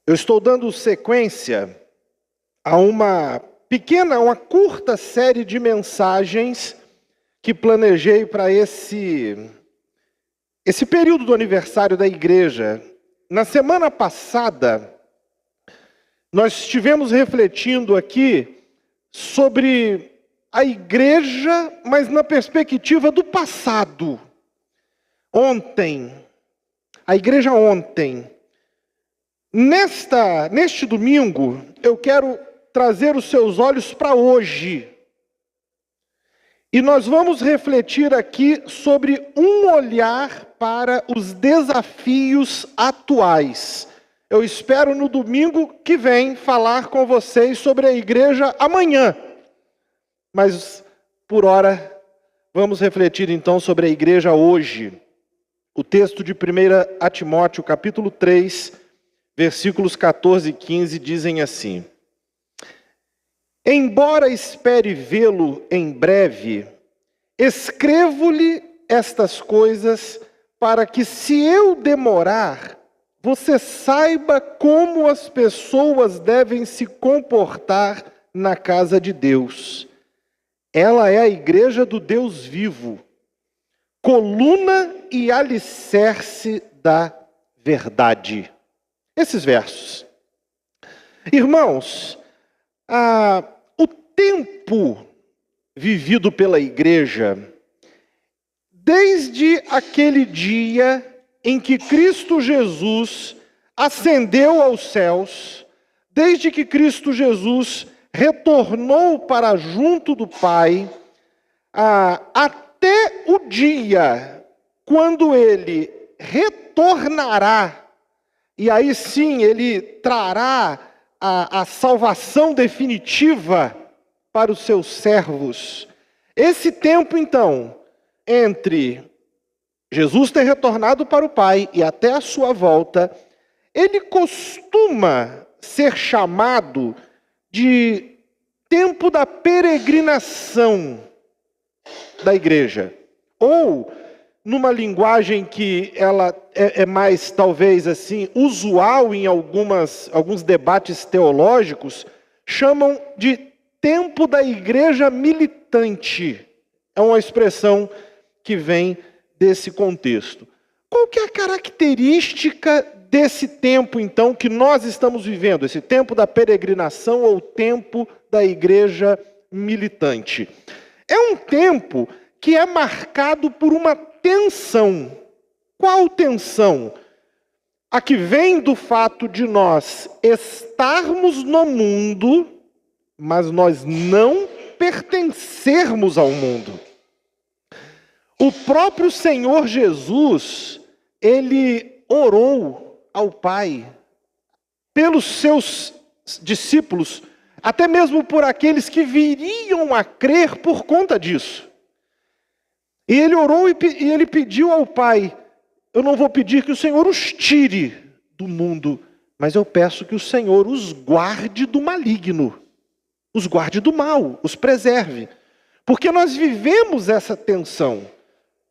Eu estou dando sequência a uma curta série de mensagens que planejei para esse período do aniversário da igreja. Na semana passada, nós estivemos refletindo aqui sobre a igreja, mas na perspectiva do passado. A igreja ontem. Neste domingo, eu quero trazer os seus olhos para hoje. E nós vamos refletir aqui sobre um olhar para os desafios atuais. Eu espero no domingo que vem falar com vocês sobre a igreja amanhã. Mas, por hora, vamos refletir então sobre a igreja hoje. O texto de 1 Timóteo, capítulo 3, versículos 14 e 15 dizem assim: Embora espere vê-lo em breve, escrevo-lhe estas coisas para que, se eu demorar, você saiba como as pessoas devem se comportar na casa de Deus. Ela é a igreja do Deus vivo, coluna e alicerce da verdade. Esses versos. Irmãos, o tempo vivido pela igreja, desde aquele dia em que Cristo Jesus ascendeu aos céus, desde que Cristo Jesus retornou para junto do Pai, até o dia quando ele retornará, e aí sim ele trará a salvação definitiva para os seus servos. Esse tempo, então, entre Jesus ter retornado para o Pai e até a sua volta, ele costuma ser chamado de tempo da peregrinação da igreja. Ou, numa linguagem que ela é mais, talvez assim, usual em alguns debates teológicos, chamam de tempo da igreja militante. É uma expressão que vem desse contexto. Qual que é a característica desse tempo, então, que nós estamos vivendo? Esse tempo da peregrinação ou tempo da igreja militante? É um tempo que é marcado por uma tensão. Qual tensão? A que vem do fato de nós estarmos no mundo, mas nós não pertencermos ao mundo. O próprio Senhor Jesus, ele orou ao Pai pelos seus discípulos, até mesmo por aqueles que viriam a crer por conta disso. E ele orou e ele pediu ao Pai: eu não vou pedir que o Senhor os tire do mundo, mas eu peço que o Senhor os guarde do maligno, os guarde do mal, os preserve. Porque nós vivemos essa tensão.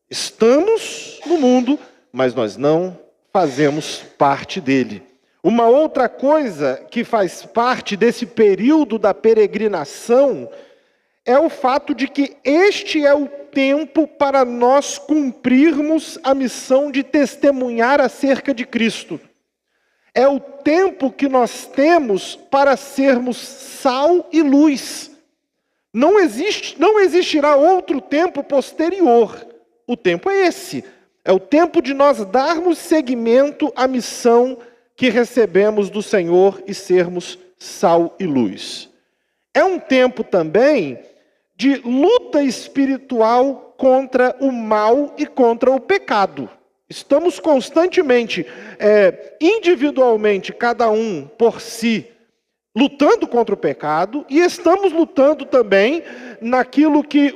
Estamos no mundo, mas nós não fazemos parte dele. Uma outra coisa que faz parte desse período da peregrinação é o fato de que este é o tempo para nós cumprirmos a missão de testemunhar acerca de Cristo. É o tempo que nós temos para sermos sal e luz. Não existirá outro tempo posterior. O tempo é esse. É o tempo de nós darmos seguimento à missão que recebemos do Senhor e sermos sal e luz. É um tempo também de luta espiritual contra o mal e contra o pecado. Estamos constantemente, individualmente, cada um por si, lutando contra o pecado, e estamos lutando também naquilo que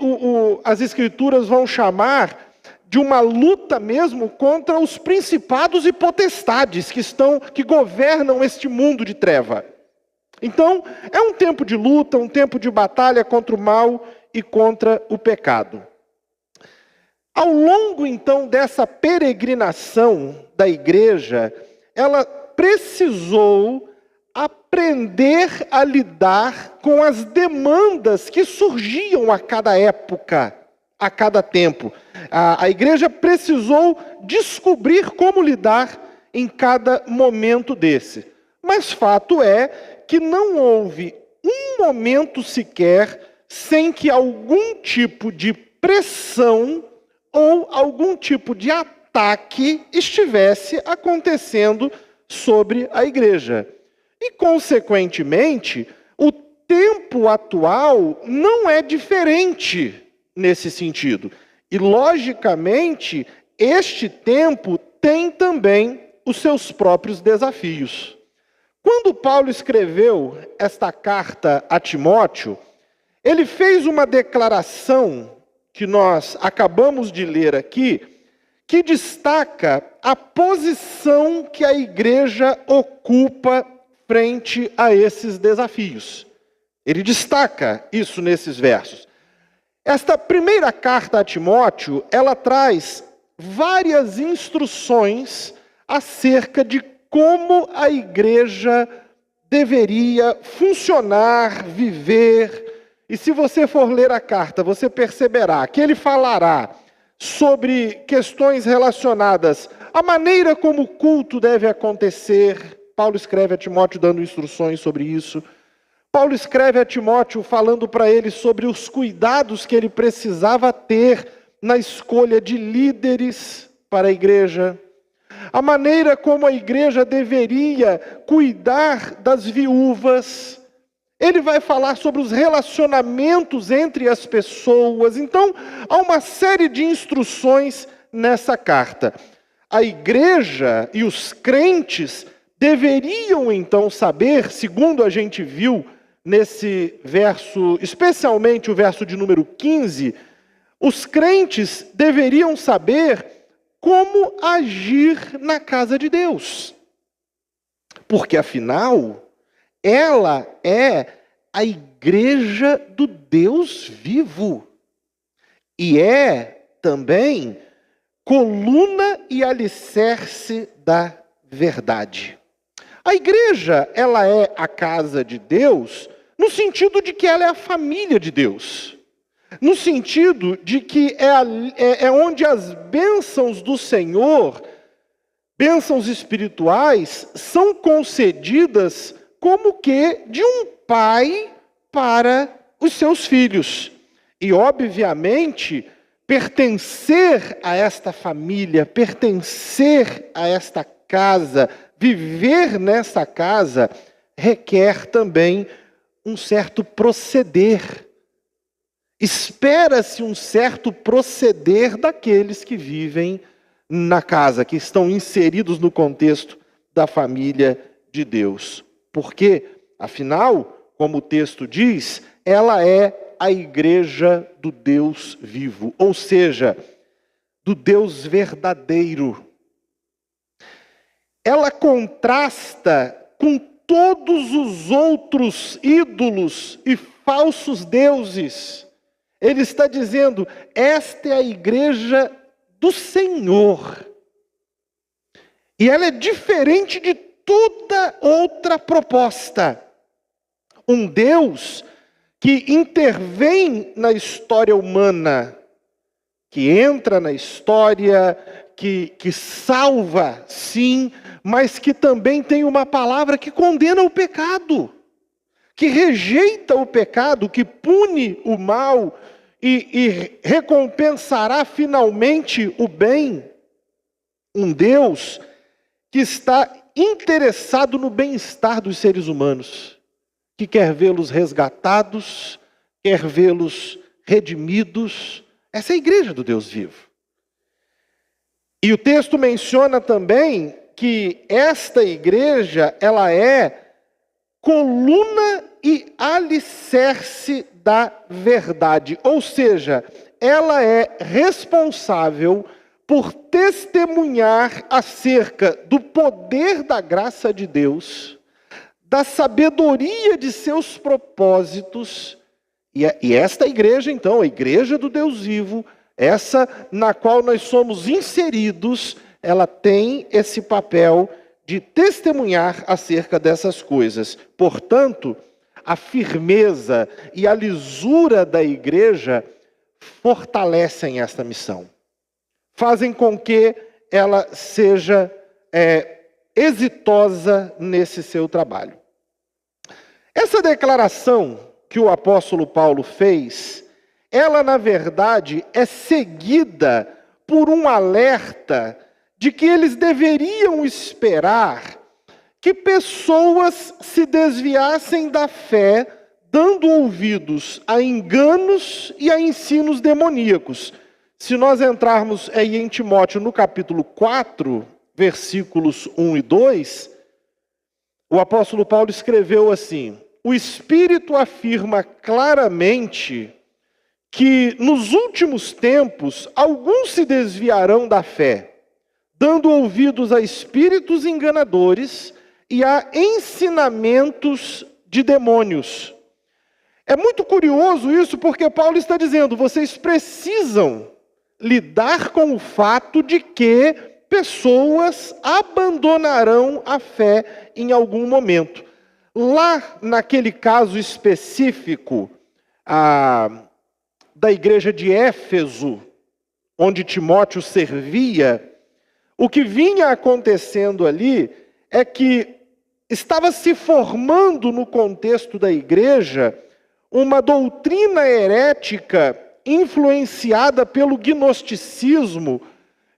as Escrituras vão chamar de uma luta mesmo contra os principados e potestades que governam este mundo de treva. Então, é um tempo de luta, um tempo de batalha contra o mal e contra o pecado. Ao longo, então, dessa peregrinação da igreja, ela precisou aprender a lidar com as demandas que surgiam a cada época, a cada tempo. A igreja precisou descobrir como lidar em cada momento desse. Mas fato é que não houve um momento sequer sem que algum tipo de pressão ou algum tipo de ataque estivesse acontecendo sobre a igreja. E, consequentemente, o tempo atual não é diferente nesse sentido. E, logicamente, este tempo tem também os seus próprios desafios. Quando Paulo escreveu esta carta a Timóteo, ele fez uma declaração que nós acabamos de ler aqui, que destaca a posição que a igreja ocupa frente a esses desafios. Ele destaca isso nesses versos. Esta primeira carta a Timóteo, ela traz várias instruções acerca de como a igreja deveria funcionar, viver. E se você for ler a carta, você perceberá que ele falará sobre questões relacionadas à maneira como o culto deve acontecer. Paulo escreve a Timóteo dando instruções sobre isso. Paulo escreve a Timóteo falando para ele sobre os cuidados que ele precisava ter na escolha de líderes para a igreja. A maneira como a igreja deveria cuidar das viúvas. Ele vai falar sobre os relacionamentos entre as pessoas. Então, há uma série de instruções nessa carta. A igreja e os crentes deveriam então saber, segundo a gente viu nesse verso, especialmente o verso de número 15, os crentes deveriam saber como agir na casa de Deus. Porque, afinal, ela é a igreja do Deus vivo. E é também coluna e alicerce da verdade. A igreja, ela é a casa de Deus no sentido de que ela é a família de Deus. No sentido de que é onde as bênçãos do Senhor, bênçãos espirituais, são concedidas como que de um pai para os seus filhos. E, obviamente, pertencer a esta família, pertencer a esta casa, viver nessa casa, requer também um certo proceder. Espera-se um certo proceder daqueles que vivem na casa, que estão inseridos no contexto da família de Deus. Porque, afinal, como o texto diz, ela é a igreja do Deus vivo, ou seja, do Deus verdadeiro. Ela contrasta com todos os outros ídolos e falsos deuses. Ele está dizendo, esta é a igreja do Senhor. E ela é diferente de toda outra proposta. Um Deus que intervém na história humana, que entra na história, que salva, sim, mas que também tem uma palavra que condena o pecado, que rejeita o pecado, que pune o mal e recompensará finalmente o bem. Um Deus que está interessado no bem-estar dos seres humanos, que quer vê-los resgatados, quer vê-los redimidos. Essa é a igreja do Deus vivo. E o texto menciona também que esta igreja, ela é coluna e alicerce da verdade. Ou seja, ela é responsável por testemunhar acerca do poder da graça de Deus, da sabedoria de seus propósitos. E esta igreja, então, a igreja do Deus vivo, essa na qual nós somos inseridos, ela tem esse papel de testemunhar acerca dessas coisas. Portanto, a firmeza e a lisura da igreja fortalecem esta missão. Fazem com que ela seja exitosa nesse seu trabalho. Essa declaração que o apóstolo Paulo fez, ela na verdade é seguida por um alerta de que eles deveriam esperar que pessoas se desviassem da fé, dando ouvidos a enganos e a ensinos demoníacos. Se nós entrarmos aí em Timóteo no capítulo 4, versículos 1 e 2, o apóstolo Paulo escreveu assim: o Espírito afirma claramente que nos últimos tempos alguns se desviarão da fé, dando ouvidos a espíritos enganadores e a ensinamentos de demônios. É muito curioso isso, porque Paulo está dizendo, vocês precisam lidar com o fato de que pessoas abandonarão a fé em algum momento. Lá, naquele caso específico da igreja de Éfeso, onde Timóteo servia, o que vinha acontecendo ali é que estava se formando no contexto da igreja uma doutrina herética influenciada pelo gnosticismo,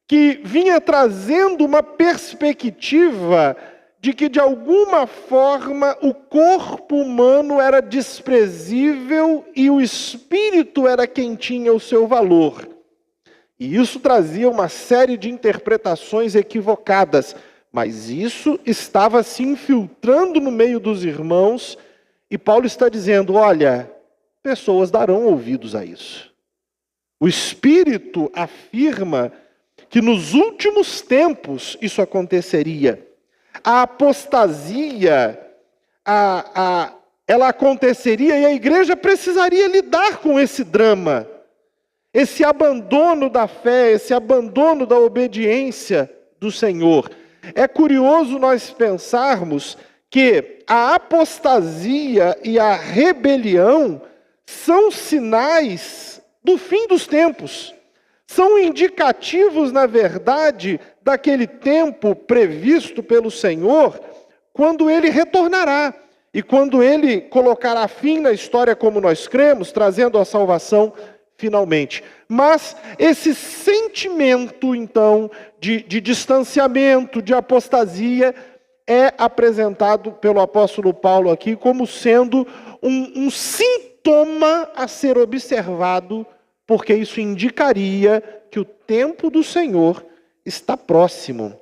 que vinha trazendo uma perspectiva de que, de alguma forma, o corpo humano era desprezível e o espírito era quem tinha o seu valor. E isso trazia uma série de interpretações equivocadas, mas isso estava se infiltrando no meio dos irmãos, e Paulo está dizendo, olha, pessoas darão ouvidos a isso. O Espírito afirma que nos últimos tempos isso aconteceria. A apostasia, ela aconteceria e a igreja precisaria lidar com esse drama, esse abandono da fé, esse abandono da obediência do Senhor. É curioso nós pensarmos que a apostasia e a rebelião são sinais do fim dos tempos. São indicativos, na verdade, daquele tempo previsto pelo Senhor, quando Ele retornará. E quando Ele colocará fim na história como nós cremos, trazendo a salvação finalmente. Mas esse sentimento, então, de distanciamento, de apostasia, é apresentado pelo apóstolo Paulo aqui como sendo um sintoma a ser observado, porque isso indicaria que o tempo do Senhor está próximo.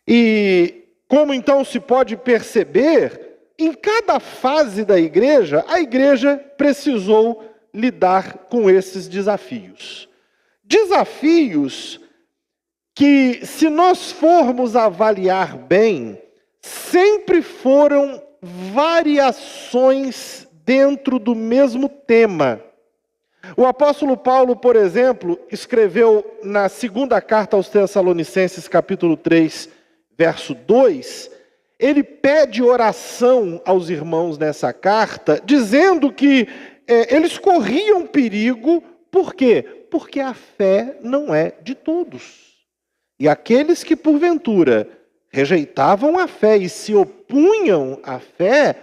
E como então se pode perceber, em cada fase da igreja, a igreja precisou lidar com esses desafios. Desafios que, se nós formos avaliar bem, sempre foram variações dentro do mesmo tema. O apóstolo Paulo, por exemplo, escreveu na segunda carta aos Tessalonicenses, capítulo 3, verso 2, ele pede oração aos irmãos nessa carta, dizendo que eles corriam perigo, por quê? Porque a fé não é de todos. E aqueles que, porventura, rejeitavam a fé e se opunham à fé,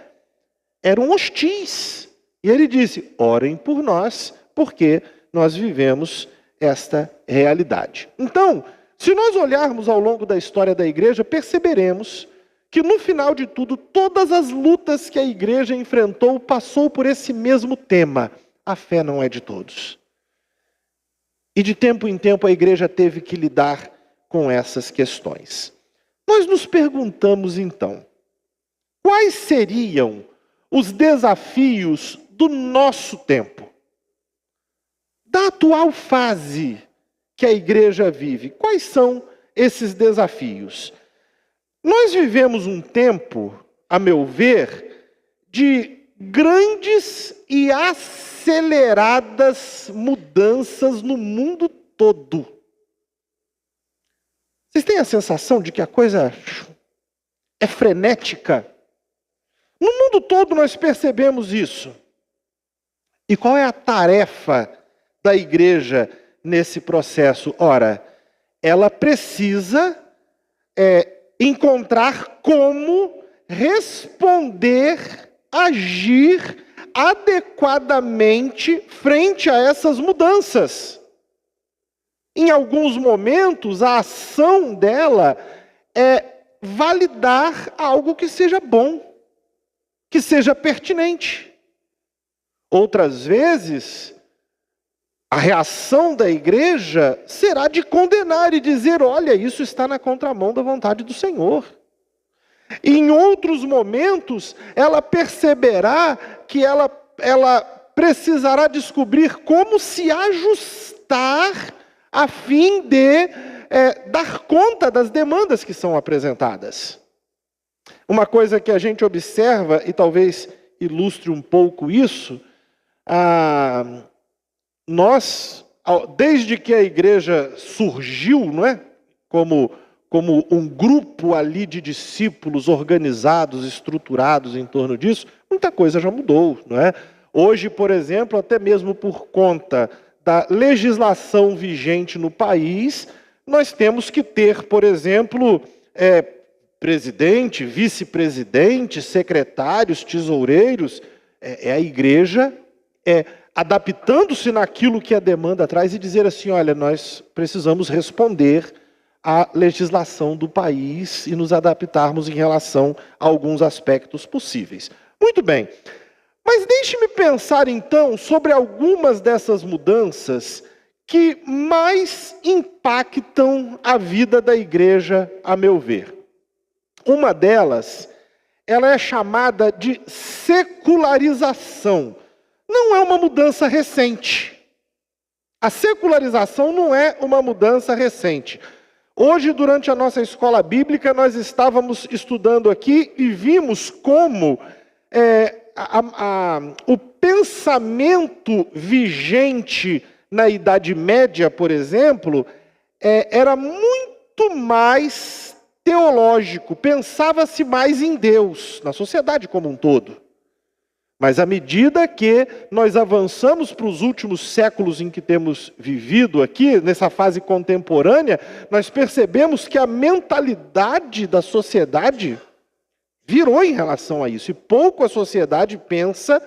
eram hostis. E ele disse, orem por nós, porque nós vivemos esta realidade. Então, se nós olharmos ao longo da história da igreja, perceberemos que no final de tudo, todas as lutas que a igreja enfrentou passou por esse mesmo tema. A fé não é de todos. E de tempo em tempo a igreja teve que lidar com essas questões. Nós nos perguntamos então, quais seriam os desafios do nosso tempo? Da atual fase que a igreja vive, quais são esses desafios? Nós vivemos um tempo, a meu ver, de grandes e aceleradas mudanças no mundo todo. Vocês têm a sensação de que a coisa é frenética? No mundo todo nós percebemos isso. E qual é a tarefa da igreja nesse processo? Ora, ela precisa encontrar como responder, agir adequadamente frente a essas mudanças. Em alguns momentos, a ação dela é validar algo que seja bom, que seja pertinente. Outras vezes, a reação da igreja será de condenar e dizer, olha, isso está na contramão da vontade do Senhor. E em outros momentos, ela perceberá que ela precisará descobrir como se ajustar a fim de dar conta das demandas que são apresentadas. Uma coisa que a gente observa, e talvez ilustre um pouco isso, nós, desde que a igreja surgiu, não é? Como um grupo ali de discípulos organizados, estruturados em torno disso, muita coisa já mudou, não é? Hoje, por exemplo, até mesmo por conta da legislação vigente no país, nós temos que ter, por exemplo, presidente, vice-presidente, secretários, tesoureiros, a igreja adaptando-se naquilo que a demanda traz e dizer assim, olha, nós precisamos responder à legislação do país e nos adaptarmos em relação a alguns aspectos possíveis. Muito bem, mas deixe-me pensar então sobre algumas dessas mudanças que mais impactam a vida da igreja, a meu ver. Uma delas, ela é chamada de secularização. Não é uma mudança recente. A secularização não é uma mudança recente. Hoje, durante a nossa escola bíblica, nós estávamos estudando aqui e vimos como o pensamento vigente na Idade Média, por exemplo, era muito mais teológico, pensava-se mais em Deus, na sociedade como um todo. Mas à medida que nós avançamos para os últimos séculos em que temos vivido aqui, nessa fase contemporânea, nós percebemos que a mentalidade da sociedade virou em relação a isso. E pouco a sociedade pensa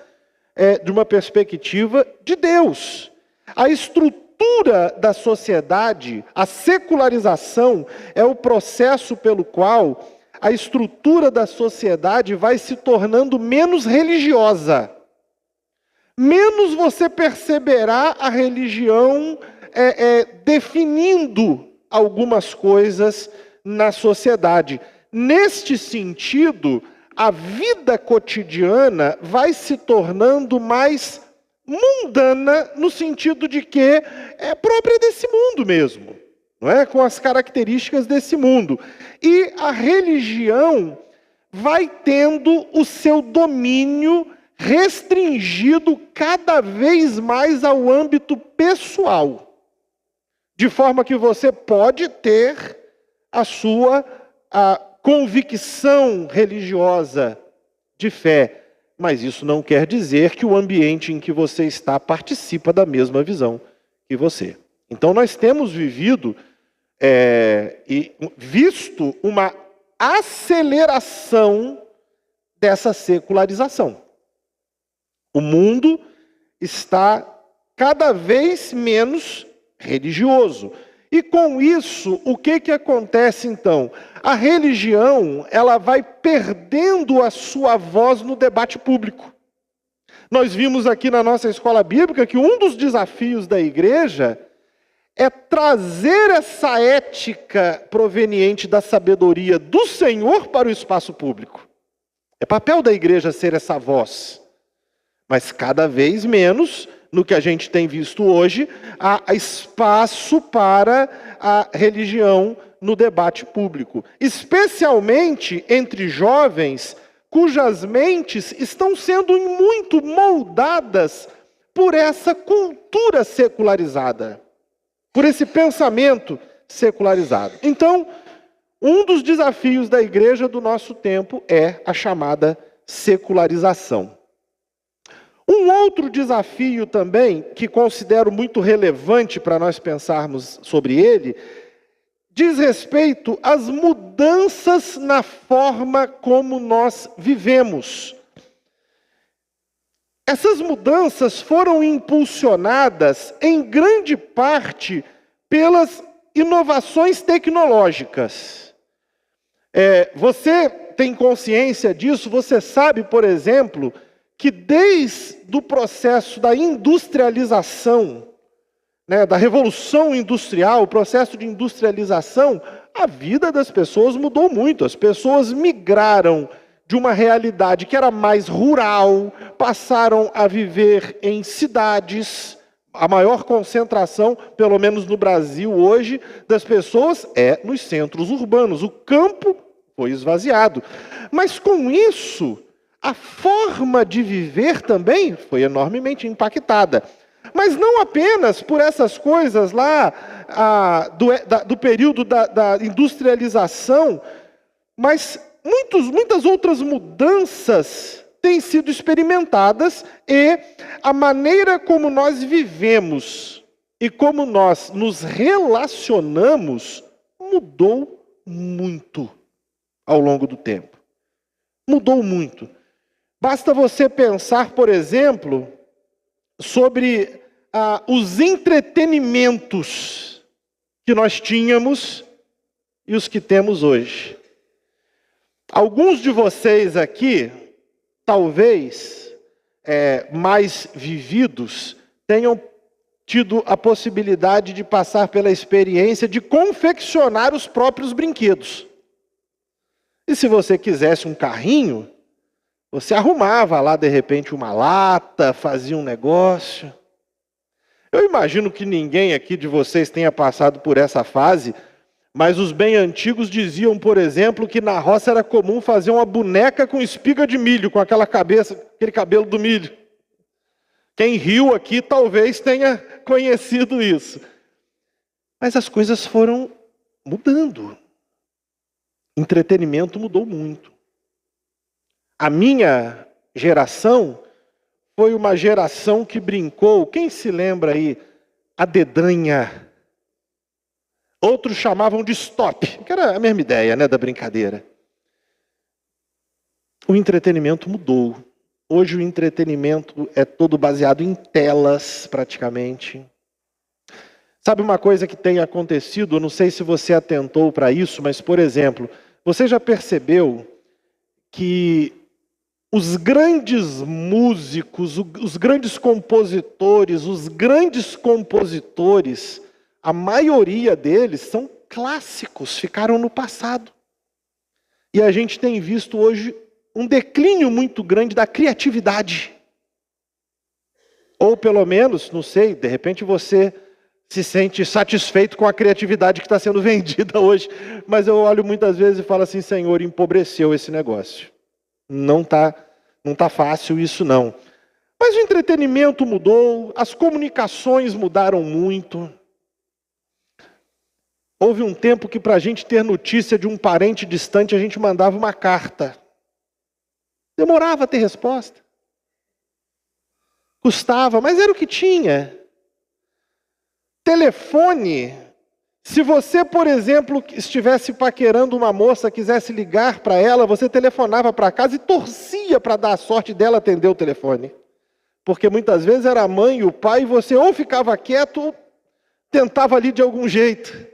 de uma perspectiva de Deus. A estrutura da sociedade, a secularização, é o processo pelo qual a estrutura da sociedade vai se tornando menos religiosa. Menos você perceberá a religião definindo algumas coisas na sociedade. Neste sentido, a vida cotidiana vai se tornando mais mundana, no sentido de que é própria desse mundo mesmo. Não é? Com as características desse mundo. E a religião vai tendo o seu domínio restringido cada vez mais ao âmbito pessoal. De forma que você pode ter a sua convicção religiosa de fé, mas isso não quer dizer que o ambiente em que você está participa da mesma visão que você. Então nós temos vivido e visto uma aceleração dessa secularização. O mundo está cada vez menos religioso. E com isso, o que acontece então? A religião, ela vai perdendo a sua voz no debate público. Nós vimos aqui na nossa escola bíblica que um dos desafios da igreja é trazer essa ética proveniente da sabedoria do Senhor para o espaço público. É papel da igreja ser essa voz. Mas cada vez menos, no que a gente tem visto hoje, há espaço para a religião no debate público. Especialmente entre jovens cujas mentes estão sendo muito moldadas por essa cultura secularizada. Por esse pensamento secularizado. Então, um dos desafios da igreja do nosso tempo é a chamada secularização. Um outro desafio também, que considero muito relevante para nós pensarmos sobre ele, diz respeito às mudanças na forma como nós vivemos. Essas mudanças foram impulsionadas em grande parte pelas inovações tecnológicas. Você tem consciência disso? Você sabe, por exemplo, que desde o processo da industrialização, da revolução industrial, o processo de industrialização, a vida das pessoas mudou muito. As pessoas migraram de uma realidade que era mais rural, passaram a viver em cidades. A maior concentração, pelo menos no Brasil hoje, das pessoas é nos centros urbanos. O campo foi esvaziado. Mas com isso, a forma de viver também foi enormemente impactada. Mas não apenas por essas coisas lá do período da industrialização, mas muitas outras mudanças têm sido experimentadas e a maneira como nós vivemos e como nós nos relacionamos mudou muito ao longo do tempo. Mudou muito. Basta você pensar, por exemplo, sobre os entretenimentos que nós tínhamos e os que temos hoje. Alguns de vocês aqui, talvez mais vividos, tenham tido a possibilidade de passar pela experiência de confeccionar os próprios brinquedos. E se você quisesse um carrinho, você arrumava lá, de repente, uma lata, fazia um negócio. Eu imagino que ninguém aqui de vocês tenha passado por essa fase, mas os bem antigos diziam, por exemplo, que na roça era comum fazer uma boneca com espiga de milho, com aquela cabeça, aquele cabelo do milho. Quem riu aqui talvez tenha conhecido isso. Mas as coisas foram mudando. Entretenimento mudou muito. A minha geração foi uma geração que brincou, quem se lembra aí, a dedanha. Outros chamavam de stop, que era a mesma ideia, da brincadeira. O entretenimento mudou. Hoje o entretenimento é todo baseado em telas, praticamente. Sabe uma coisa que tem acontecido? Eu não sei se você atentou para isso, mas, por exemplo, você já percebeu que os grandes músicos, os grandes compositores, a maioria deles são clássicos, ficaram no passado. E a gente tem visto hoje um declínio muito grande da criatividade. Ou pelo menos, não sei, de repente você se sente satisfeito com a criatividade que está sendo vendida hoje. Mas eu olho muitas vezes e falo assim, Senhor, empobreceu esse negócio. Não tá fácil isso não. Mas o entretenimento mudou, as comunicações mudaram muito. Houve um tempo que para a gente ter notícia de um parente distante, a gente mandava uma carta. Demorava a ter resposta. Custava, mas era o que tinha. Telefone. Se você, por exemplo, estivesse paquerando uma moça, quisesse ligar para ela, você telefonava para casa e torcia para dar a sorte dela atender o telefone. Porque muitas vezes era a mãe e o pai, e você ou ficava quieto ou tentava ali de algum jeito.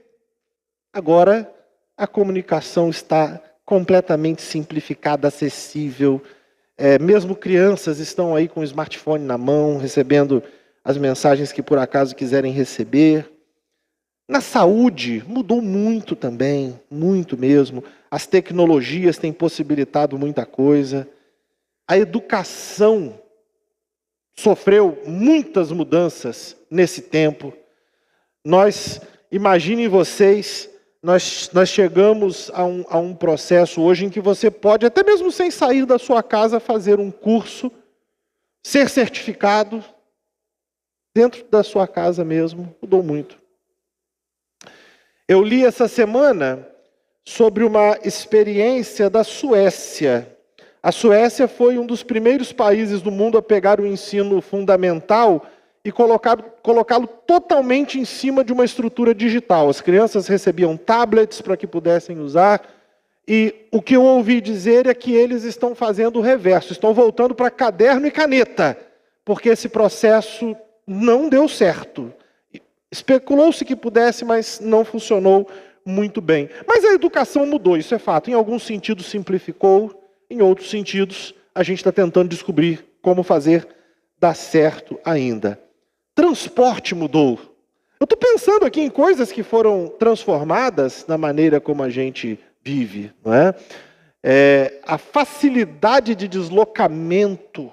Agora, a comunicação está completamente simplificada, acessível. Mesmo crianças estão aí com o smartphone na mão, recebendo as mensagens que por acaso quiserem receber. Na saúde, mudou muito também, muito mesmo. As tecnologias têm possibilitado muita coisa. A educação sofreu muitas mudanças nesse tempo. Imaginem vocês, nós chegamos a um processo hoje em que você pode, até mesmo sem sair da sua casa, fazer um curso, ser certificado, dentro da sua casa mesmo. Mudou muito. Eu li essa semana sobre uma experiência da Suécia. A Suécia foi um dos primeiros países do mundo a pegar o ensino fundamental e colocá-lo totalmente em cima de uma estrutura digital. As crianças recebiam tablets para que pudessem usar, e o que eu ouvi dizer é que eles estão fazendo o reverso, estão voltando para caderno e caneta, porque esse processo não deu certo. Especulou-se que pudesse, mas não funcionou muito bem. Mas a educação mudou, isso é fato. Em alguns sentidos simplificou, em outros sentidos a gente está tentando descobrir como fazer dar certo ainda. Transporte mudou. Eu estou pensando aqui em coisas que foram transformadas na maneira como a gente vive, não é? A facilidade de deslocamento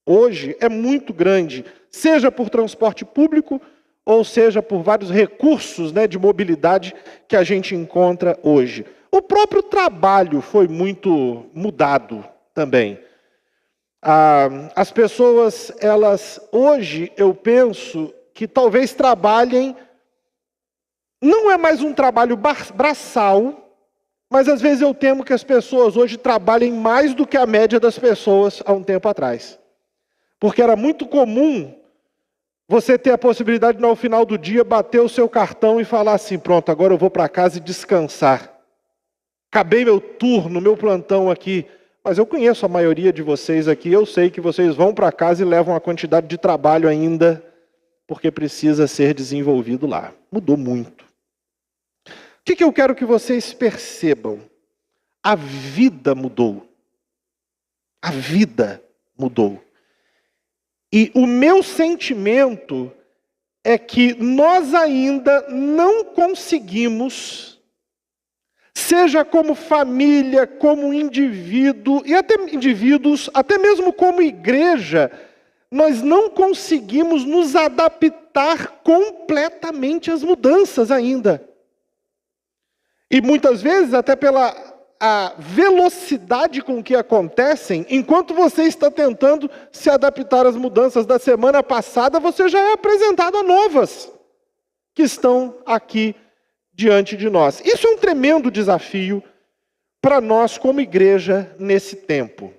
hoje é muito grande, seja por transporte público, ou seja por vários recursos, né, de mobilidade que a gente encontra hoje. O próprio trabalho foi muito mudado também. As pessoas, elas hoje, eu penso que talvez trabalhem, não é mais um trabalho braçal, mas às vezes eu temo que as pessoas hoje trabalhem mais do que a média das pessoas há um tempo atrás. Porque era muito comum você ter a possibilidade de, no final do dia, bater o seu cartão e falar assim, pronto, agora eu vou para casa e descansar. Acabei meu turno, meu plantão aqui. Mas eu conheço a maioria de vocês aqui, eu sei que vocês vão para casa e levam uma quantidade de trabalho ainda, porque precisa ser desenvolvido lá. Mudou muito. O que eu quero que vocês percebam? A vida mudou. A vida mudou. E o meu sentimento é que nós ainda não conseguimos, seja como família, como indivíduo, e até indivíduos, até mesmo como igreja, nós não conseguimos nos adaptar completamente às mudanças ainda. E muitas vezes, até pela a velocidade com que acontecem, enquanto você está tentando se adaptar às mudanças da semana passada, você já é apresentado a novas, que estão aqui diante de nós. Isso é um tremendo desafio para nós como igreja nesse tempo.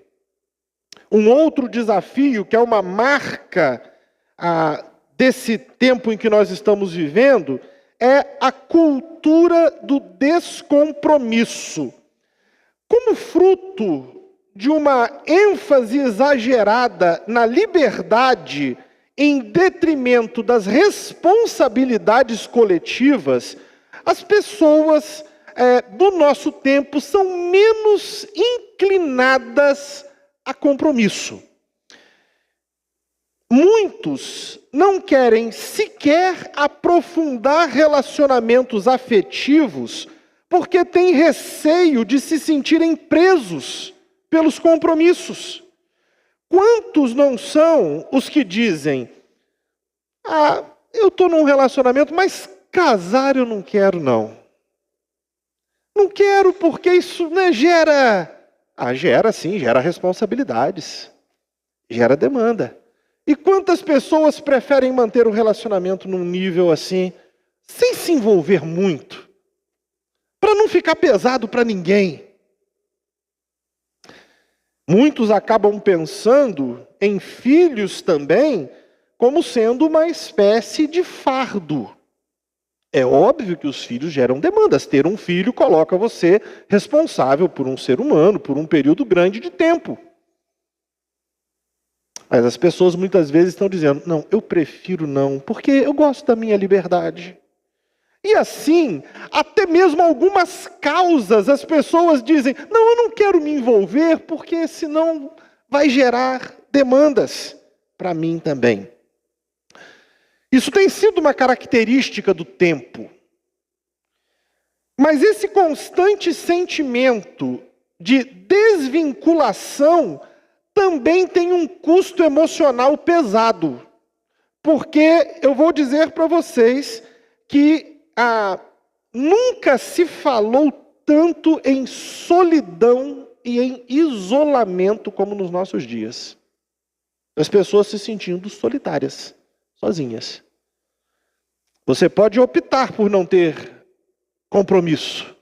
Um outro desafio, que é uma marca desse tempo em que nós estamos vivendo, é a cultura do descompromisso. Como fruto de uma ênfase exagerada na liberdade em detrimento das responsabilidades coletivas, as pessoas do nosso tempo são menos inclinadas a compromisso. Muitos não querem sequer aprofundar relacionamentos afetivos porque têm receio de se sentirem presos pelos compromissos. Quantos não são os que dizem, eu estou num relacionamento, mas casar eu não quero não. Não quero porque isso, né, gera responsabilidades, gera demanda. E quantas pessoas preferem manter o relacionamento num nível assim, sem se envolver muito, para não ficar pesado para ninguém? Muitos acabam pensando em filhos também como sendo uma espécie de fardo. É óbvio que os filhos geram demandas. Ter um filho coloca você responsável por um ser humano, por um período grande de tempo. Mas as pessoas muitas vezes estão dizendo, não, eu prefiro não, porque eu gosto da minha liberdade. E assim, até mesmo algumas causas, as pessoas dizem, não, eu não quero me envolver, porque senão vai gerar demandas para mim também. Isso tem sido uma característica do tempo. Mas esse constante sentimento de desvinculação também tem um custo emocional pesado. Porque eu vou dizer para vocês que nunca se falou tanto em solidão e em isolamento como nos nossos dias. As pessoas se sentindo solitárias, sozinhas. Você pode optar por não ter compromisso.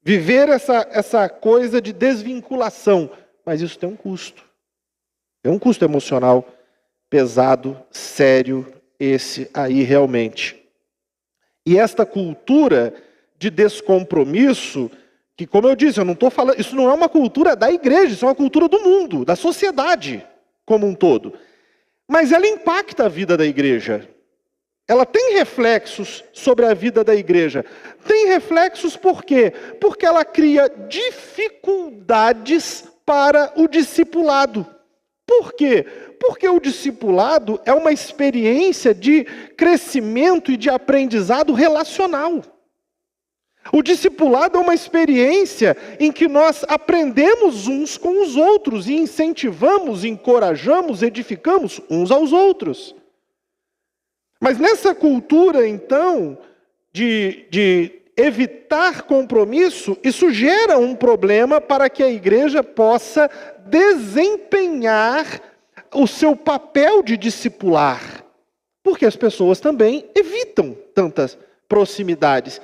Viver essa coisa de desvinculação. Mas isso tem um custo. Tem um custo emocional pesado, sério, esse aí realmente. E esta cultura de descompromisso, que como eu disse, eu não estou falando, isso não é uma cultura da igreja, isso é uma cultura do mundo, da sociedade como um todo. Mas ela impacta a vida da igreja. Ela tem reflexos sobre a vida da igreja. Tem reflexos por quê? Porque ela cria dificuldades para o discipulado. Por quê? Porque o discipulado é uma experiência de crescimento e de aprendizado relacional. O discipulado é uma experiência em que nós aprendemos uns com os outros e incentivamos, encorajamos, edificamos uns aos outros. Mas nessa cultura, então, de evitar compromisso, isso gera um problema para que a igreja possa desempenhar o seu papel de discipular. Porque as pessoas também evitam tantas proximidades.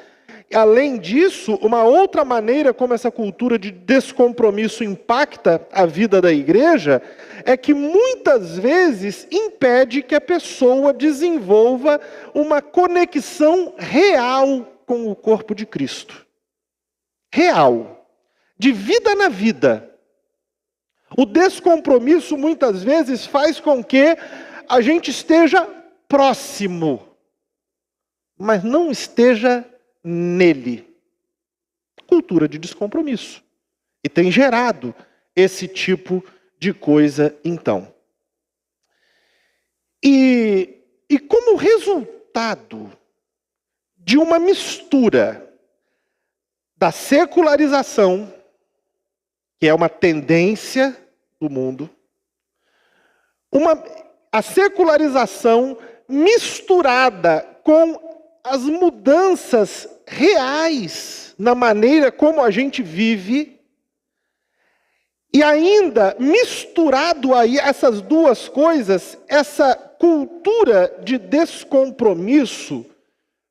Além disso, uma outra maneira como essa cultura de descompromisso impacta a vida da igreja é que muitas vezes impede que a pessoa desenvolva uma conexão real com o corpo de Cristo. Real. De vida na vida. O descompromisso muitas vezes faz com que a gente esteja próximo, mas não esteja nele. Cultura de descompromisso. E tem gerado esse tipo de coisa, então. E como resultado de uma mistura da secularização, que é uma tendência do mundo, a secularização misturada com as mudanças reais na maneira como a gente vive, e ainda misturado aí essas duas coisas, essa cultura de descompromisso,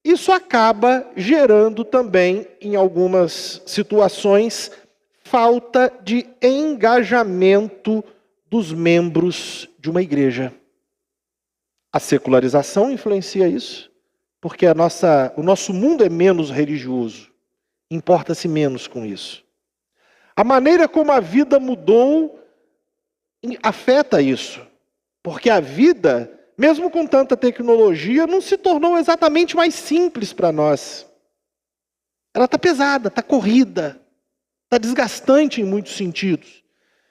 isso acaba gerando também, em algumas situações, falta de engajamento dos membros de uma igreja. A secularização influencia isso. Porque o nosso mundo é menos religioso. Importa-se menos com isso. A maneira como a vida mudou afeta isso. Porque a vida, mesmo com tanta tecnologia, não se tornou exatamente mais simples para nós. Ela está pesada, está corrida, está desgastante em muitos sentidos.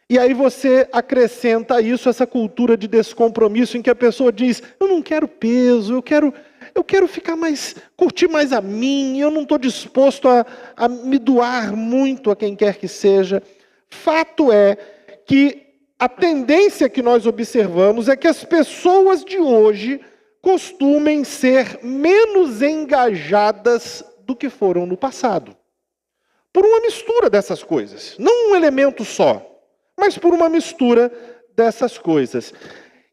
E aí você acrescenta a isso essa cultura de descompromisso em que a pessoa diz, eu não quero peso, eu quero ficar curtir mais a mim, eu não estou disposto a me doar muito a quem quer que seja. Fato é que a tendência que nós observamos é que as pessoas de hoje costumem ser menos engajadas do que foram no passado. Por uma mistura dessas coisas. Não um elemento só, mas por uma mistura dessas coisas.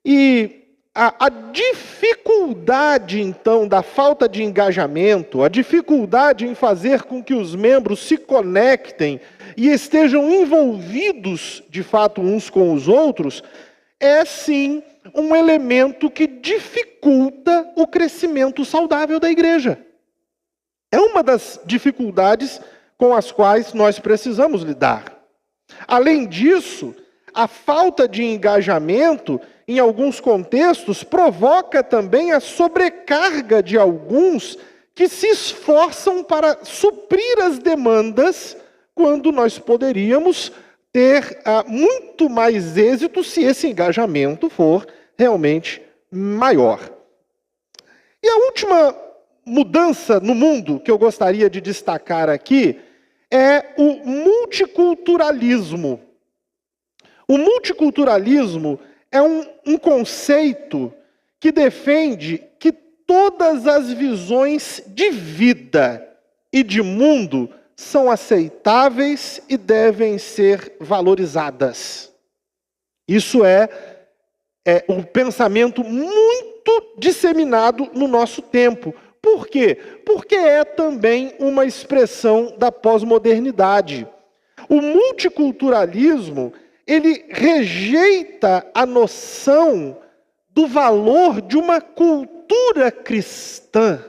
E a dificuldade, então, da falta de engajamento, a dificuldade em fazer com que os membros se conectem e estejam envolvidos, de fato, uns com os outros, é, sim, um elemento que dificulta o crescimento saudável da igreja. É uma das dificuldades com as quais nós precisamos lidar. Além disso, a falta de engajamento, em alguns contextos, provoca também a sobrecarga de alguns que se esforçam para suprir as demandas, quando nós poderíamos ter muito mais êxito se esse engajamento for realmente maior. E a última mudança no mundo que eu gostaria de destacar aqui é o multiculturalismo. O multiculturalismo é um conceito que defende que todas as visões de vida e de mundo são aceitáveis e devem ser valorizadas. Isso é um pensamento muito disseminado no nosso tempo, Por quê? Porque é também uma expressão da pós-modernidade. O multiculturalismo, ele rejeita a noção do valor de uma cultura cristã,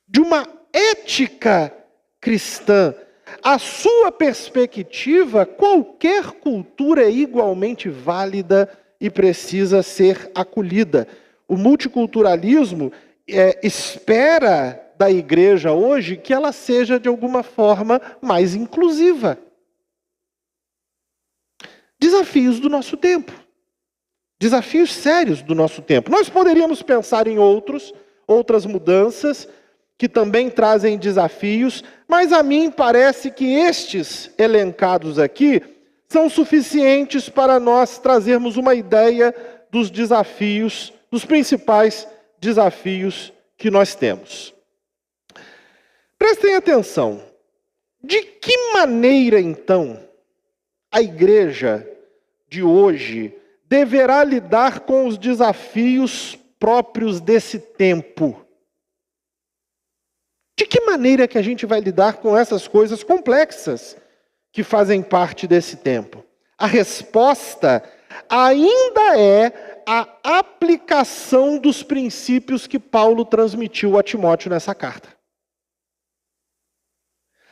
de uma ética cristã. A sua perspectiva, qualquer cultura é igualmente válida e precisa ser acolhida. O multiculturalismo espera da igreja hoje que ela seja, de alguma forma, mais inclusiva. Desafios do nosso tempo. Desafios sérios do nosso tempo. Nós poderíamos pensar em outras mudanças que também trazem desafios, mas a mim parece que estes elencados aqui são suficientes para nós trazermos uma ideia dos desafios, dos principais desafios que nós temos. Prestem atenção. De que maneira, então, a igreja de hoje deverá lidar com os desafios próprios desse tempo? De que maneira que a gente vai lidar com essas coisas complexas que fazem parte desse tempo? A resposta ainda é a aplicação dos princípios que Paulo transmitiu a Timóteo nessa carta.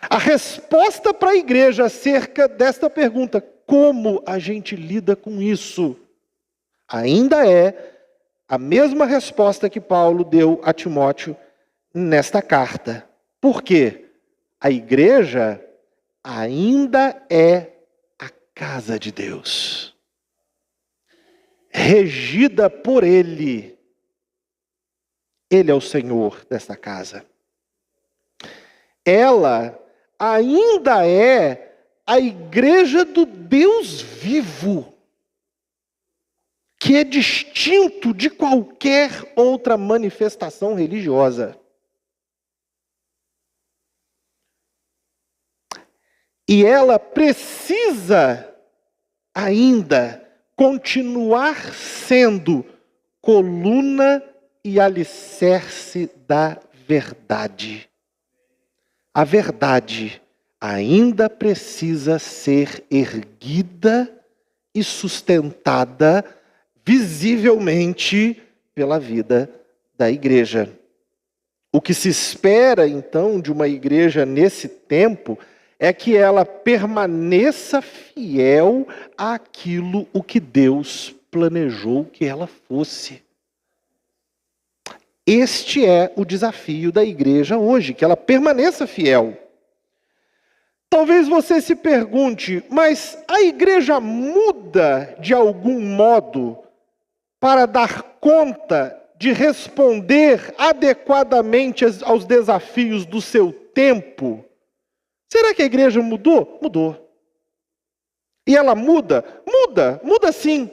A resposta para a igreja acerca desta pergunta, como a gente lida com isso, ainda é a mesma resposta que Paulo deu a Timóteo nesta carta. Por quê? A igreja ainda é a casa de Deus, regida por Ele. Ele é o Senhor desta casa. Ela ainda é a igreja do Deus vivo, que é distinto de qualquer outra manifestação religiosa. E ela precisa ainda continuar sendo coluna e alicerce da verdade. A verdade ainda precisa ser erguida e sustentada visivelmente pela vida da igreja. O que se espera, então, de uma igreja nesse tempo é que ela permaneça fiel àquilo o que Deus planejou que ela fosse. Este é o desafio da igreja hoje, que ela permaneça fiel. Talvez você se pergunte, mas a igreja muda de algum modo para dar conta de responder adequadamente aos desafios do seu tempo? Será que a igreja mudou? Mudou. E ela muda? Muda sim.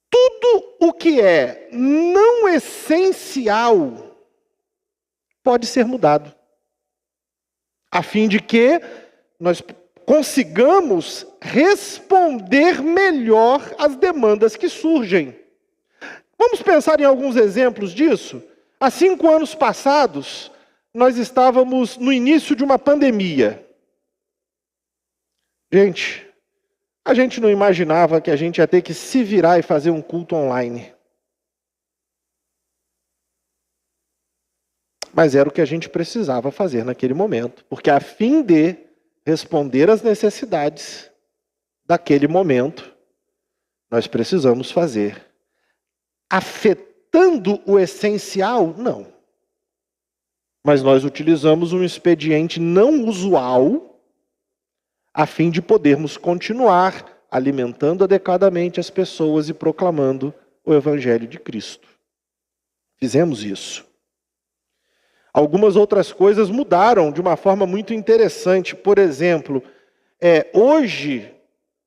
Tudo o que é não essencial pode ser mudado, a fim de que nós consigamos responder melhor às demandas que surgem. Vamos pensar em alguns exemplos disso? Há 5 anos passados, nós estávamos no início de uma pandemia. Gente, a gente não imaginava que a gente ia ter que se virar e fazer um culto online. Mas era o que a gente precisava fazer naquele momento, porque a fim de responder às necessidades daquele momento, nós precisamos fazer. Afetando o essencial? Não. Mas nós utilizamos um expediente não usual a fim de podermos continuar alimentando adequadamente as pessoas e proclamando o Evangelho de Cristo. Fizemos isso. Algumas outras coisas mudaram de uma forma muito interessante. Por exemplo, hoje,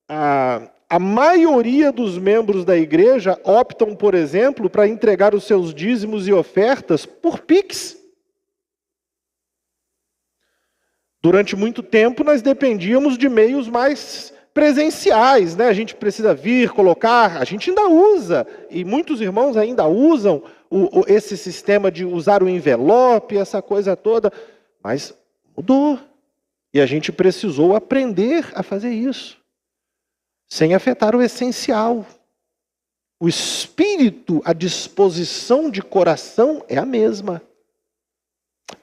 a maioria dos membros da igreja optam, por exemplo, para entregar os seus dízimos e ofertas por Pix. Durante muito tempo, nós dependíamos de meios mais presenciais, né? A gente precisa vir, colocar, a gente ainda usa, e muitos irmãos ainda usam esse sistema de usar o envelope, essa coisa toda, mas mudou. E a gente precisou aprender a fazer isso, sem afetar o essencial. O espírito, a disposição de coração é a mesma,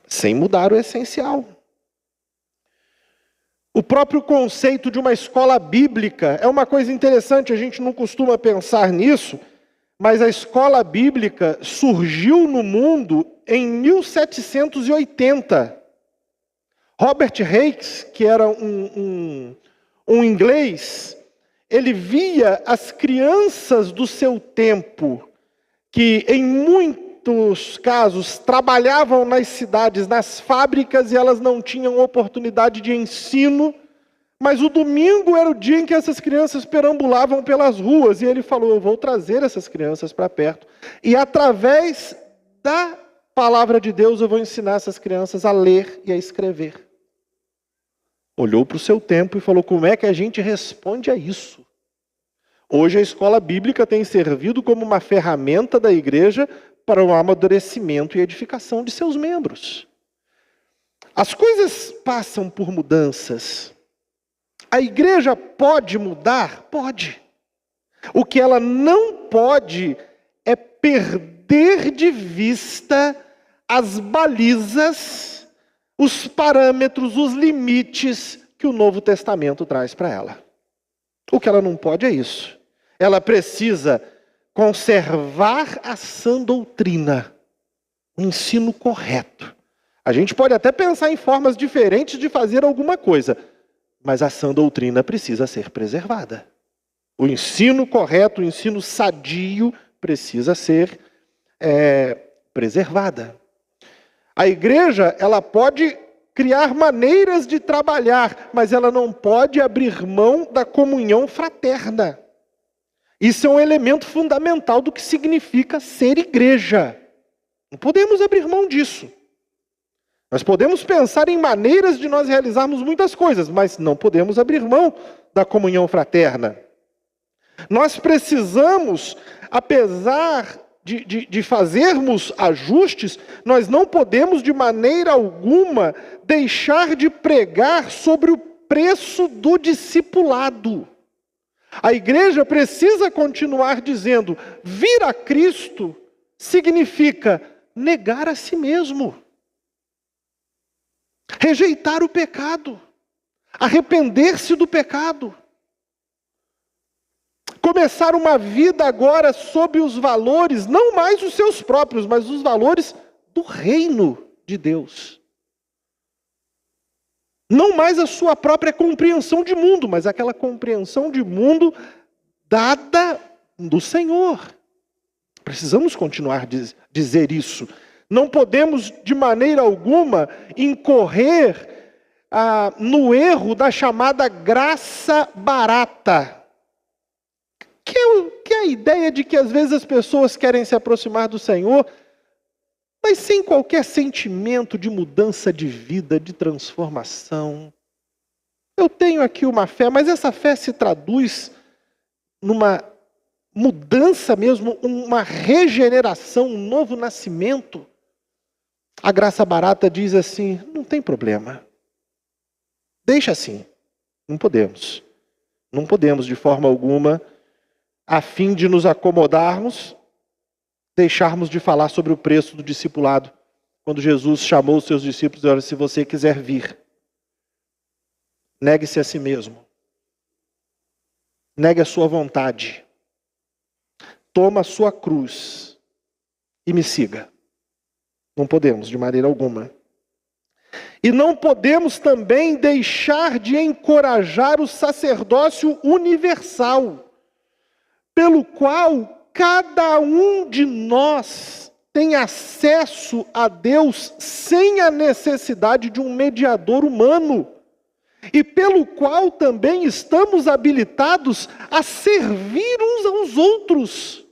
sem mudar o essencial. O próprio conceito de uma escola bíblica é uma coisa interessante, a gente não costuma pensar nisso, mas a escola bíblica surgiu no mundo em 1780. Robert Hakes, que era um inglês, ele via as crianças do seu tempo, que em muitos casos trabalhavam nas cidades, nas fábricas, e elas não tinham oportunidade de ensino, mas o domingo era o dia em que essas crianças perambulavam pelas ruas, e ele falou, eu vou trazer essas crianças para perto, e através da palavra de Deus eu vou ensinar essas crianças a ler e a escrever. Olhou para o seu tempo e falou, como é que a gente responde a isso? Hoje a escola bíblica tem servido como uma ferramenta da igreja para o amadurecimento e edificação de seus membros. As coisas passam por mudanças. A igreja pode mudar? Pode. O que ela não pode é perder de vista as balizas, os parâmetros, os limites que o Novo Testamento traz para ela. O que ela não pode é isso. Ela precisa conservar a sã doutrina, o ensino correto. A gente pode até pensar em formas diferentes de fazer alguma coisa, mas a sã doutrina precisa ser preservada. O ensino correto, o ensino sadio precisa ser preservada. A igreja, ela pode criar maneiras de trabalhar, mas ela não pode abrir mão da comunhão fraterna. Isso é um elemento fundamental do que significa ser igreja. Não podemos abrir mão disso. Nós podemos pensar em maneiras de nós realizarmos muitas coisas, mas não podemos abrir mão da comunhão fraterna. Nós precisamos, apesar de fazermos ajustes, nós não podemos de maneira alguma deixar de pregar sobre o preço do discipulado. A igreja precisa continuar dizendo, vir a Cristo significa negar a si mesmo, rejeitar o pecado, arrepender-se do pecado. Começar uma vida agora sob os valores, não mais os seus próprios, mas os valores do reino de Deus. Não mais a sua própria compreensão de mundo, mas aquela compreensão de mundo dada do Senhor. Precisamos continuar a dizer isso. Não podemos de maneira alguma incorrer no erro da chamada graça barata. Que é a ideia de que às vezes as pessoas querem se aproximar do Senhor, mas sem qualquer sentimento de mudança de vida, de transformação. Eu tenho aqui uma fé, mas essa fé se traduz numa mudança mesmo, uma regeneração, um novo nascimento. A graça barata diz assim, não tem problema. Deixa assim. Não podemos. Não podemos de forma alguma, a fim de nos acomodarmos, deixarmos de falar sobre o preço do discipulado. Quando Jesus chamou os seus discípulos e disse, se você quiser vir, negue-se a si mesmo. Negue a sua vontade. Toma a sua cruz e me siga. Não podemos, de maneira alguma. E não podemos também deixar de encorajar o sacerdócio universal, pelo qual cada um de nós tem acesso a Deus sem a necessidade de um mediador humano, e pelo qual também estamos habilitados a servir uns aos outros.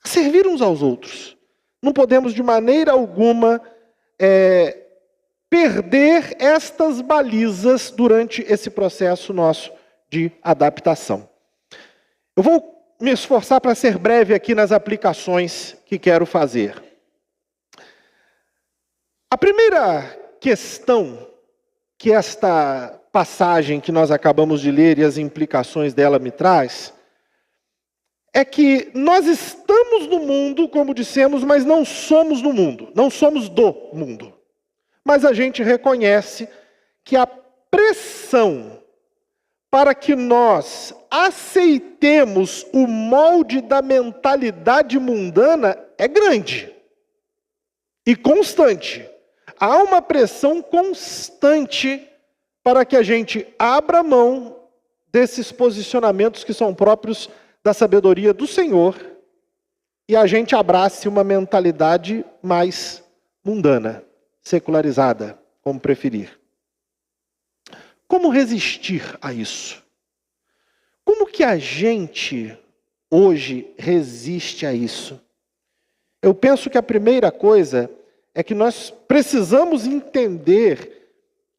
A servir uns aos outros. Não podemos de maneira alguma perder estas balizas durante esse processo nosso de adaptação. Eu vou me esforçar para ser breve aqui nas aplicações que quero fazer. A primeira questão que esta passagem que nós acabamos de ler e as implicações dela me traz, é que nós estamos no mundo, como dissemos, mas não somos no mundo, não somos do mundo. Mas a gente reconhece que a pressão para que nós aceitemos o molde da mentalidade mundana é grande e constante. Há uma pressão constante para que a gente abra mão desses posicionamentos que são próprios da sabedoria do Senhor e a gente abrace uma mentalidade mais mundana, secularizada, como preferir. Como resistir a isso? Como que a gente hoje resiste a isso? Eu penso que a primeira coisa é que nós precisamos entender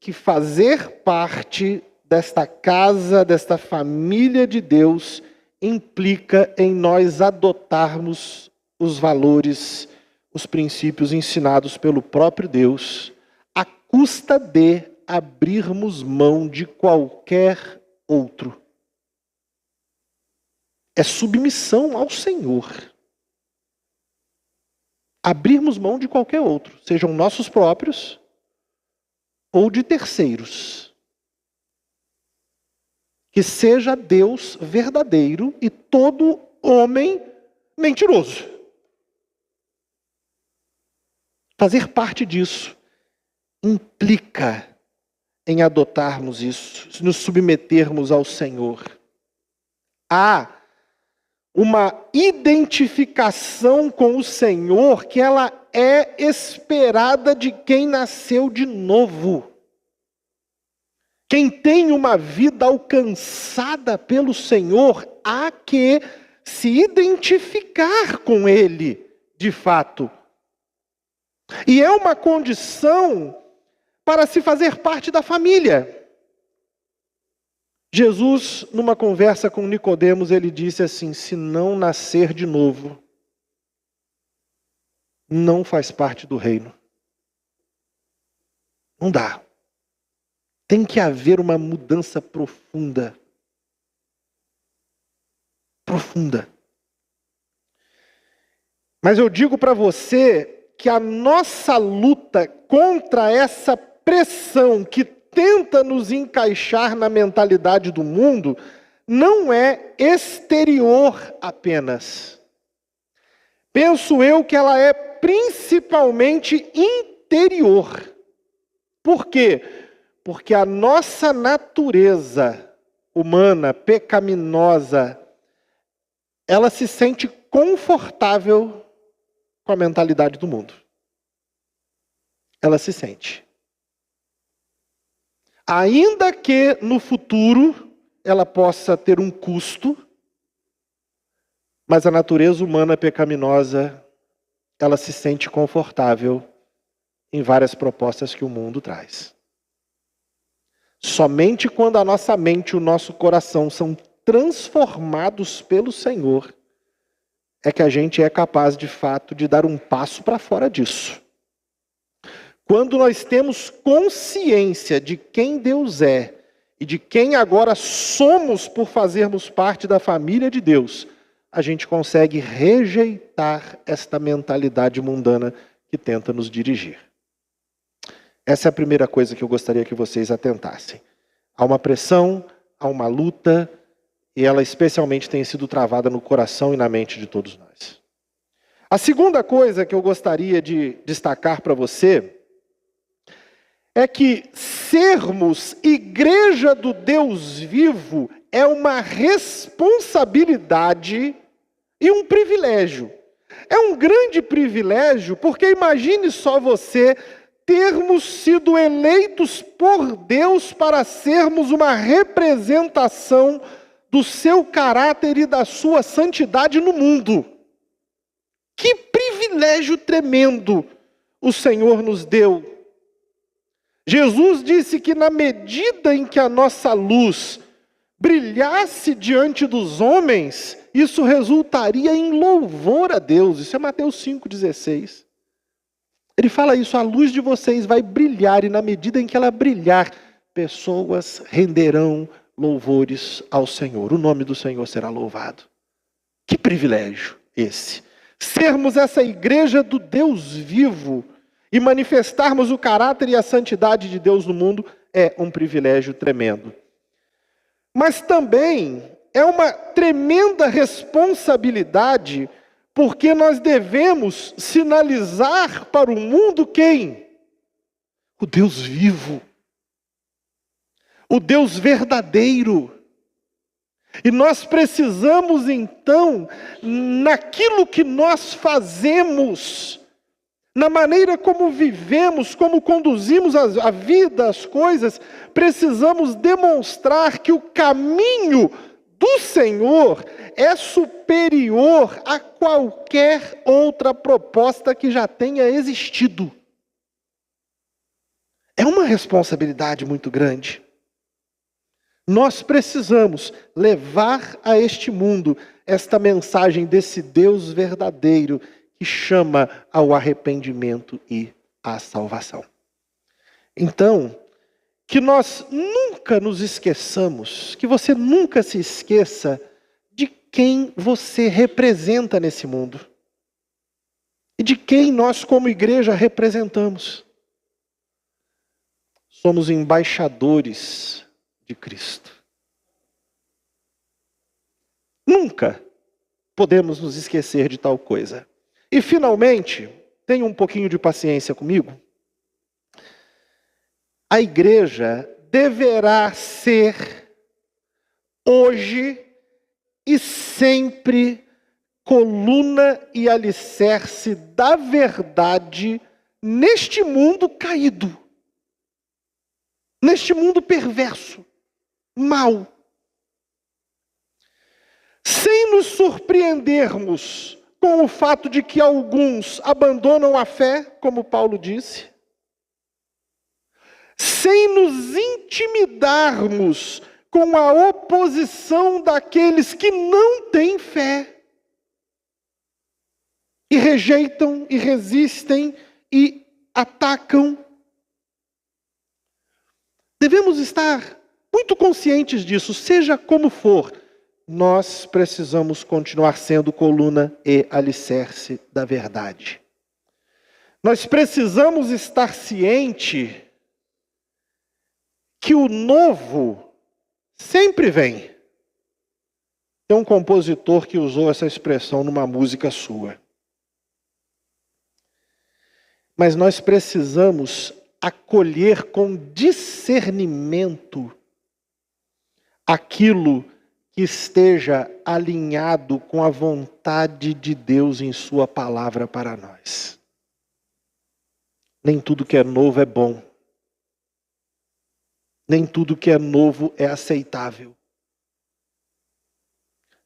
que fazer parte desta casa, desta família de Deus, implica em nós adotarmos os valores, os princípios ensinados pelo próprio Deus, à custa de abrirmos mão de qualquer outro. É submissão ao Senhor. Abrirmos mão de qualquer outro, sejam nossos próprios ou de terceiros. Que seja Deus verdadeiro e todo homem mentiroso. Fazer parte disso implica em adotarmos isso, nos submetermos ao Senhor. Há uma identificação com o Senhor que ela é esperada de quem nasceu de novo. Quem tem uma vida alcançada pelo Senhor, há que se identificar com Ele, de fato. E é uma condição para se fazer parte da família. Jesus, numa conversa com Nicodemos, ele disse assim: se não nascer de novo, não faz parte do reino. Não dá. Tem que haver uma mudança profunda. Profunda. Mas eu digo para você que a nossa luta contra essa pressão que tenta nos encaixar na mentalidade do mundo não é exterior apenas. Penso eu que ela é principalmente interior. Por quê? Porque a nossa natureza humana, pecaminosa, ela se sente confortável com a mentalidade do mundo. Ela se sente. Ainda que no futuro ela possa ter um custo, mas a natureza humana pecaminosa, ela se sente confortável em várias propostas que o mundo traz. Somente quando a nossa mente e o nosso coração são transformados pelo Senhor, é que a gente é capaz de fato de dar um passo para fora disso. Quando nós temos consciência de quem Deus é e de quem agora somos por fazermos parte da família de Deus, a gente consegue rejeitar esta mentalidade mundana que tenta nos dirigir. Essa é a primeira coisa que eu gostaria que vocês atentassem. Há uma pressão, há uma luta, e ela especialmente tem sido travada no coração e na mente de todos nós. A segunda coisa que eu gostaria de destacar para você é que sermos igreja do Deus vivo é uma responsabilidade e um privilégio. É um grande privilégio, porque imagine só você termos sido eleitos por Deus para sermos uma representação do seu caráter e da sua santidade no mundo. Que privilégio tremendo o Senhor nos deu. Jesus disse que na medida em que a nossa luz brilhasse diante dos homens, isso resultaria em louvor a Deus. Isso é Mateus 5,16. Ele fala isso: a luz de vocês vai brilhar, e na medida em que ela brilhar, pessoas renderão louvores ao Senhor. O nome do Senhor será louvado. Que privilégio esse! Sermos essa igreja do Deus vivo e manifestarmos o caráter e a santidade de Deus no mundo é um privilégio tremendo. Mas também é uma tremenda responsabilidade, porque nós devemos sinalizar para o mundo quem? O Deus vivo. O Deus verdadeiro. E nós precisamos então, naquilo que nós fazemos, na maneira como vivemos, como conduzimos a vida, as coisas, precisamos demonstrar que o caminho do Senhor é superior a qualquer outra proposta que já tenha existido. É uma responsabilidade muito grande. Nós precisamos levar a este mundo esta mensagem desse Deus verdadeiro que chama ao arrependimento e à salvação. Então, que nós nunca nos esqueçamos, que você nunca se esqueça de quem você representa nesse mundo. E de quem nós como igreja representamos. Somos embaixadores de Cristo. Nunca podemos nos esquecer de tal coisa. E finalmente, tenha um pouquinho de paciência comigo. A igreja deverá ser, hoje e sempre, coluna e alicerce da verdade neste mundo caído. Neste mundo perverso, mau. Sem nos surpreendermos com o fato de que alguns abandonam a fé, como Paulo disse, sem nos intimidarmos com a oposição daqueles que não têm fé, e rejeitam, e resistem, e atacam. Devemos estar muito conscientes disso, seja como for. Nós precisamos continuar sendo coluna e alicerce da verdade. Nós precisamos estar ciente que o novo sempre vem. Tem um compositor que usou essa expressão numa música sua. Mas nós precisamos acolher com discernimento aquilo que esteja alinhado com a vontade de Deus em sua palavra para nós. Nem tudo que é novo é bom. Nem tudo que é novo é aceitável.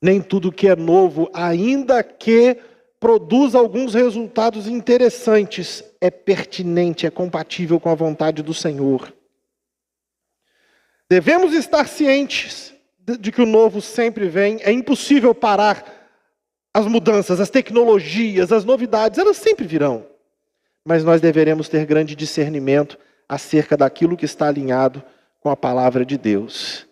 Nem tudo que é novo, ainda que produza alguns resultados interessantes, é pertinente, é compatível com a vontade do Senhor. Devemos estar cientes de que o novo sempre vem. É impossível parar as mudanças, as tecnologias, as novidades, elas sempre virão. Mas nós deveremos ter grande discernimento acerca daquilo que está alinhado com a palavra de Deus.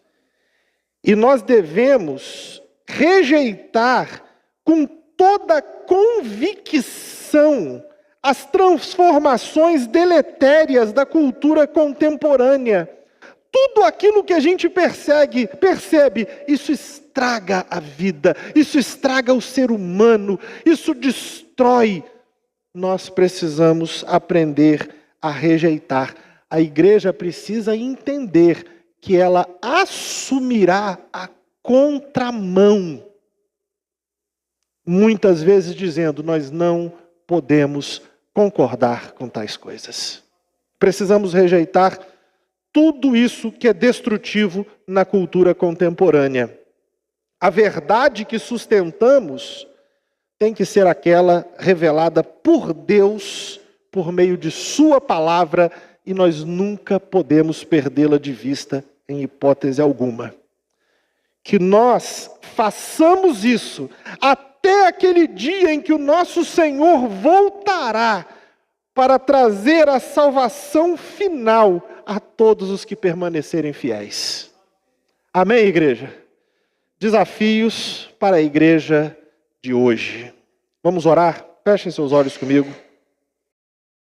E nós devemos rejeitar com toda convicção as transformações deletérias da cultura contemporânea. Tudo aquilo que a gente percebe, isso estraga a vida, isso estraga o ser humano, isso destrói. Nós precisamos aprender a rejeitar. A igreja precisa entender que ela assumirá a contramão. Muitas vezes dizendo, nós não podemos concordar com tais coisas. Precisamos rejeitar tudo isso que é destrutivo na cultura contemporânea. A verdade que sustentamos tem que ser aquela revelada por Deus, por meio de sua palavra, e nós nunca podemos perdê-la de vista em hipótese alguma. que nós façamos isso até aquele dia em que o nosso Senhor voltará para trazer a salvação final a todos os que permanecerem fiéis. Amém, igreja? Desafios para a igreja de hoje. Vamos orar? Fechem seus olhos comigo.